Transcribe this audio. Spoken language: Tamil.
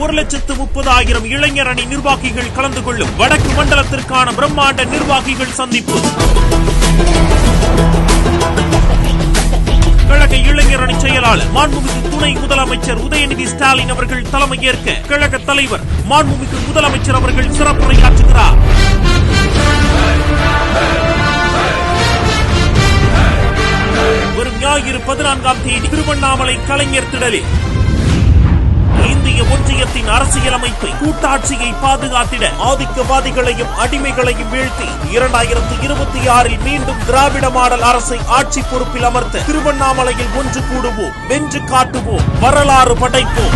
1,30,000 இளைஞர் அணி நிர்வாகிகள் கலந்து கொள்ளும் வடக்கு மண்டலத்திற்கான பிரம்மாண்ட நிர்வாகிகள் சந்திப்பு. கழக இளைஞர் அணி செயலாளர் மாண்புமிகு துணை முதலமைச்சர் உதயநிதி ஸ்டாலின் அவர்கள் தலைமையேற்க கழக தலைவர் மாண்புமிகு முதலமைச்சர் அவர்கள் சிறப்புரையாற்றுகிறார். வரும் ஞாயிறு 14ஆம் தேதி திருவண்ணாமலை கலைஞர் திடலில் இந்திய ஒன்றியத்தின் அரசியலமைப்பை கூட்டாட்சியை பாதுகாத்திட ஆதிக்கவாதிகளையும் அடிமைகளையும் வீழ்த்தி 2026 மீண்டும் திராவிட மாடல் அரசை ஆட்சி பொறுப்பில் அமர்த்த திருவண்ணாமலையில் ஒன்று கூடுவோம், வென்று காட்டுவோம், வரலாறு படைப்போம்.